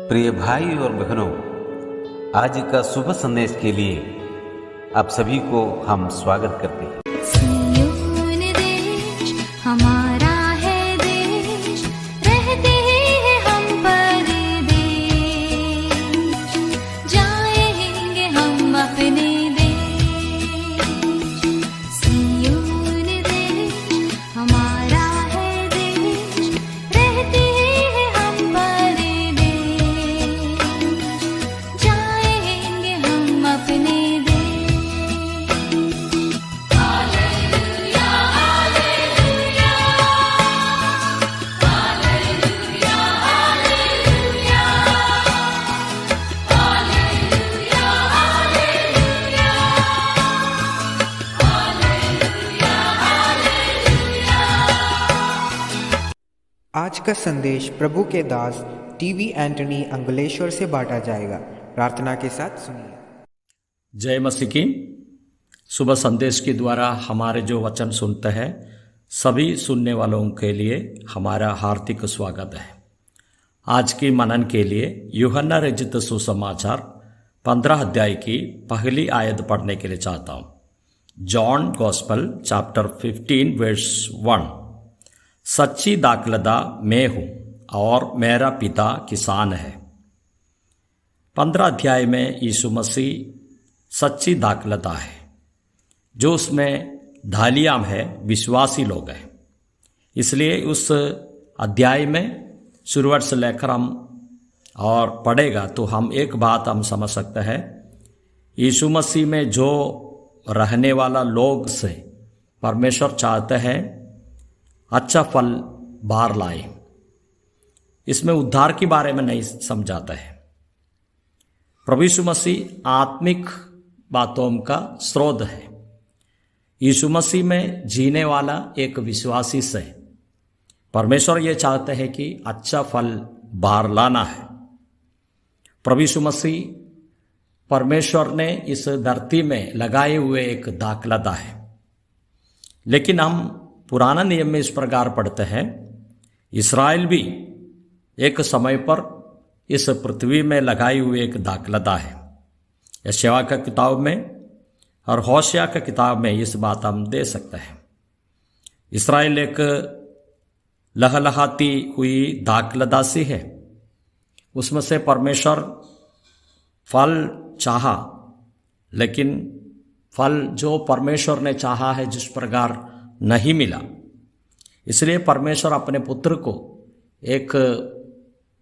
प्रिय भाई और बहनों, आज का शुभ संदेश के लिए आप सभी को हम स्वागत करते हैं। सियोन देश हमारा है देश, रहते हैं हम परदेश, जाएंगे हम अपने देश। सियोन देश हमारा है देश, रहते हैं हम परदेश, जाएंगे हम अपने देश। आज का संदेश प्रभु के दास टीवी एंटनी अंगलेश्वर से बांटा जाएगा। प्रार्थना के साथ सुनिए। जय मसीह की। सुबह संदेश के द्वारा हमारे जो वचन सुनते हैं सभी सुनने वालों के लिए हमारा हार्दिक स्वागत है। आज की मनन के लिए यूहन्ना रचित सुसमाचार 15 अध्याय की पहली आयत पढ़ने के लिए चाहता हूँ। John gospel chapter 15 verse 1। सच्ची दाखलता मैं हूँ और मेरा पिता किसान है। 15 अध्याय में यीशु मसीह सच्ची दाखलता है, जो उसमें ढालियाँ है विश्वासी लोग हैं। इसलिए उस अध्याय में शुरुआत से लेकर हम और पढ़ेगा तो हम एक बात हम समझ सकते हैं, यीशु मसीह में जो रहने वाला लोग से परमेश्वर चाहते हैं अच्छा फल बाहर लाए। इसमें उद्धार के बारे में नहीं समझाता है। प्रभु यीशु मसीह आत्मिक बातों का स्रोत है। यीशु मसीह में जीने वाला एक विश्वासी से परमेश्वर ये चाहते हैं कि अच्छा फल बाहर लाना है। प्रभु यीशु मसीह परमेश्वर ने इस धरती में लगाए हुए एक दाखलता है। लेकिन हम पुराना नियम में इस प्रकार पढ़ते हैं, इस्राएल भी एक समय पर इस पृथ्वी में लगाई हुई एक दाखलता है। यशायाह का किताब में और होशिया का किताब में इस बात हम दे सकते हैं। इस्राएल एक लहलहाती हुई दाखलता सी है। उसमें से परमेश्वर फल चाहा, लेकिन फल जो परमेश्वर ने चाहा है जिस प्रकार नहीं मिला। इसलिए परमेश्वर अपने पुत्र को एक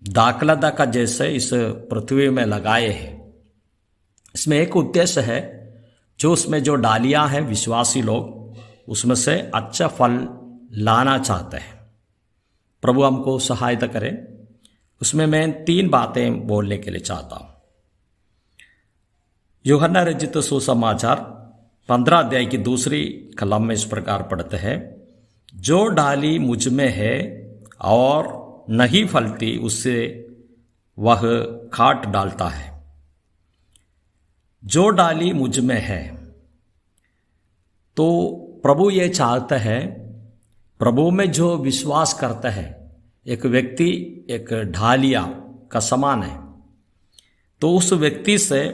दाखलता का जैसे इस पृथ्वी में लगाए हैं। इसमें एक उद्देश्य है, जो उसमें जो डालियां हैं विश्वासी लोग उसमें से अच्छा फल लाना चाहते हैं। प्रभु हमको सहायता करें। उसमें मैं 3 बातें बोलने के लिए चाहता हूँ। यूहन्ना रचित सुसमाचार 15 अध्याय की दूसरी कलम में इस प्रकार पढ़ते हैं, जो डाली मुझ में है और नहीं फलती उससे वह काट डालता है। जो डाली मुझ में है, तो प्रभु ये चाहता है, प्रभु में जो विश्वास करता है एक व्यक्ति एक ढालिया का समान है, तो उस व्यक्ति से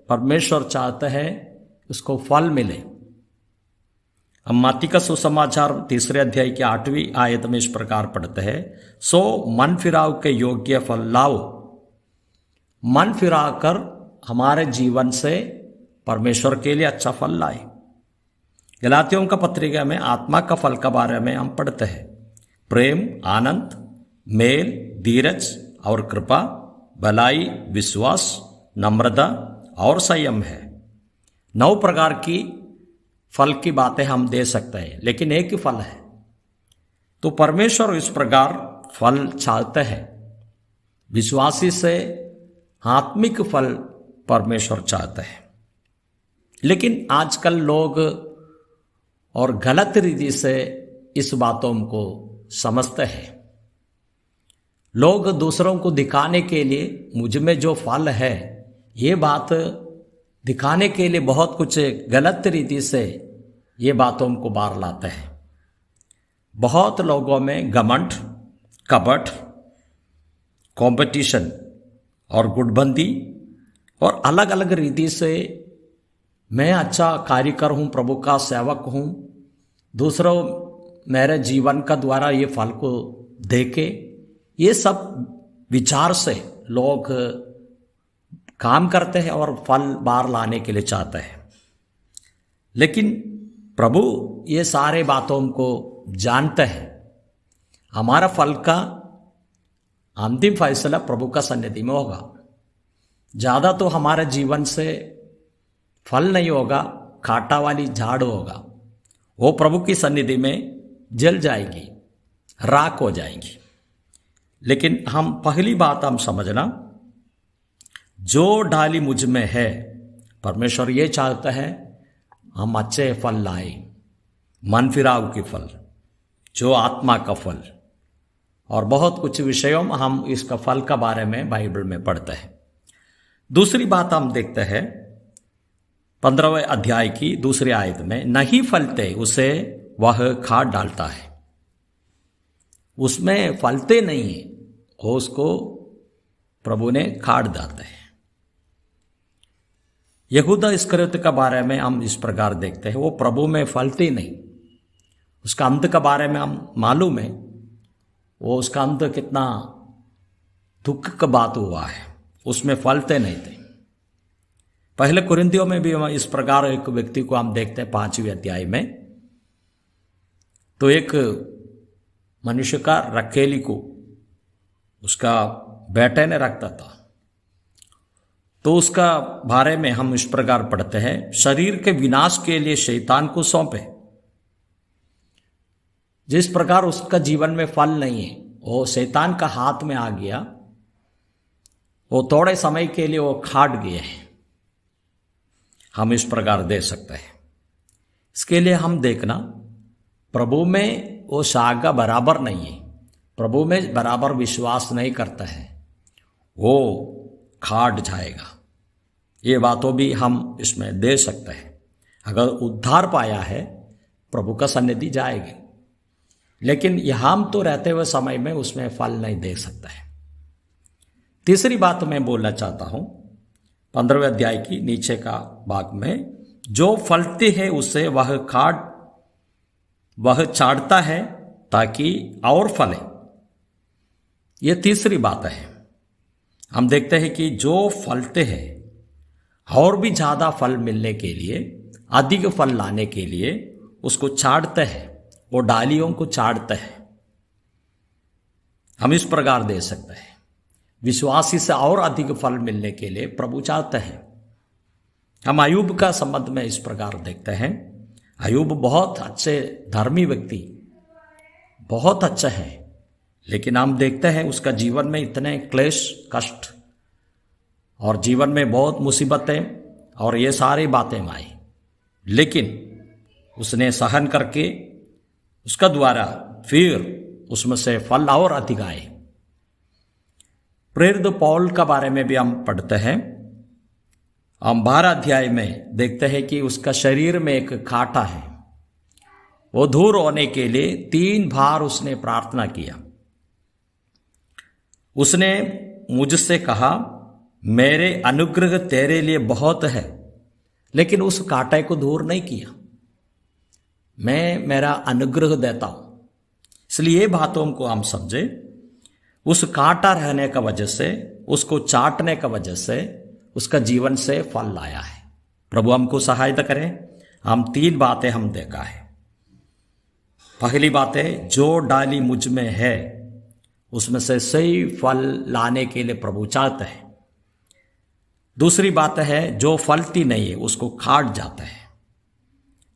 परमेश्वर चाहता है उसको फल मिले। हम मत्ती का सुसमाचार 3 अध्याय की 8वीं आयत में इस प्रकार पढ़ते हैं, सो मन फिराव के योग्य फल लाओ। मन फिराकर हमारे जीवन से परमेश्वर के लिए अच्छा फल लाए। गलातियों का पत्रिका में आत्मा का फल के बारे में हम पढ़ते हैं, प्रेम, आनंद, मेल, धीरज और कृपा, भलाई, विश्वास, नम्रता और संयम है। 9 प्रकार की फल की बातें हम दे सकते हैं, लेकिन एक ही फल है। तो परमेश्वर इस प्रकार फल चाहते हैं। विश्वासी से आत्मिक फल परमेश्वर चाहते हैं। लेकिन आजकल लोग और गलत रीति से इस बातों को समझते हैं। लोग दूसरों को दिखाने के लिए मुझ में जो फल है, ये बात दिखाने के लिए बहुत कुछ गलत रीति से ये बातों को बाहर लाते हैं। बहुत लोगों में घमंड, कपट, कंपटीशन और गुटबंदी और अलग अलग रीति से मैं अच्छा कार्यकर हूँ, प्रभु का सेवक हूँ, दूसरों मेरे जीवन का द्वारा ये फल को देके, ये सब विचार से लोग काम करते हैं और फल बाहर लाने के लिए चाहते हैं। लेकिन प्रभु ये सारे बातों को जानते हैं। हमारा फल का अंतिम फैसला प्रभु का सन्निधि में होगा। ज़्यादा तो हमारे जीवन से फल नहीं होगा, कांटा वाली झाड़ होगा, वो प्रभु की सन्निधि में जल जाएगी, राख हो जाएंगी। लेकिन हम पहली बात हम समझना, जो डाली मुझ में है, परमेश्वर ये चाहता है हम अच्छे फल लाए, मन फिराव की फल, जो आत्मा का फल, और बहुत कुछ विषयों में हम इसका फल का बारे में बाइबल में पढ़ते हैं। दूसरी बात हम देखते हैं 15वें अध्याय की दूसरी आयत में, नहीं फलते उसे वह खाद डालता है। उसमें फलते नहीं है, वो उसको प्रभु ने खाद डालते हैं। यहूदा इस्करियोती के बारे में हम इस प्रकार देखते हैं, वो प्रभु में फलते नहीं। उसका अंत के बारे में हम मालूम है, वो उसका अंत कितना दुख का बात हुआ है, उसमें फलते नहीं थे। पहले कुरिन्थियों में भी हम इस प्रकार एक व्यक्ति को हम देखते हैं 5वें अध्याय में। तो एक मनुष्य का रखेली को उसका बेटे ने रखता था, तो उसका बारे में हम इस प्रकार पढ़ते हैं, शरीर के विनाश के लिए शैतान को सौंपे। जिस प्रकार उसका जीवन में फल नहीं है, वो शैतान का हाथ में आ गया, वो थोड़े समय के लिए वो खाट गए हैं, हम इस प्रकार दे सकते हैं। इसके लिए हम देखना, प्रभु में वो शाखा बराबर नहीं है, प्रभु में बराबर विश्वास नहीं करता है, वो खाट जाएगा। ये बातों भी हम इसमें दे सकते हैं। अगर उद्धार पाया है, प्रभु का सन्निधि जाएगी, लेकिन यहाँ तो रहते हुए समय में उसमें फल नहीं दे सकता है। तीसरी बात मैं बोलना चाहता हूँ 15वें अध्याय की नीचे का भाग में, जो फलती है उसे वह चाटता है ताकि और फले। ये तीसरी बात है। हम देखते हैं कि जो फलते हैं और भी ज़्यादा फल मिलने के लिए, अधिक फल लाने के लिए उसको चाटते हैं, वो डालियों को चाटते हैं। हम इस प्रकार दे सकते हैं, विश्वासी से और अधिक फल मिलने के लिए प्रभु चाहते हैं। हम अयूब का संबंध में इस प्रकार देखते हैं। अयूब बहुत अच्छे धर्मी व्यक्ति, बहुत अच्छा है, लेकिन हम देखते हैं उसका जीवन में इतने क्लेश, कष्ट और जीवन में बहुत मुसीबतें और ये सारी बातें आई, लेकिन उसने सहन करके उसका द्वारा फिर उसमें से फल और अधिक आए। प्रेरित पौल का बारे में भी हम पढ़ते हैं। हम 12 अध्याय में देखते हैं कि उसका शरीर में एक कांटा है, वो दूर होने के लिए 3 बार उसने प्रार्थना किया। उसने मुझसे कहा, मेरे अनुग्रह तेरे लिए बहुत है, लेकिन उस कांटे को दूर नहीं किया। मैं मेरा अनुग्रह देता हूं। इसलिए ये बातों को हम समझे, उस कांटा रहने का वजह से, उसको चाटने का वजह से उसका जीवन से फल लाया है। प्रभु हमको सहायता करें। हम 3 बातें हम देखा है। पहली बात है, जो डाली मुझ में है उसमें से सही फल लाने के लिए प्रभु चाहते हैं। दूसरी बात है, जो फलती नहीं है उसको काट जाता है।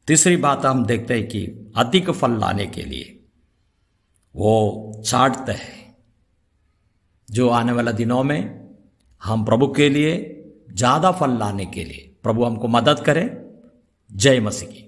तीसरी बात हम देखते हैं कि अधिक फल लाने के लिए वो चाटते हैं। जो आने वाला दिनों में हम प्रभु के लिए ज़्यादा फल लाने के लिए प्रभु हमको मदद करे। जय मसीह की।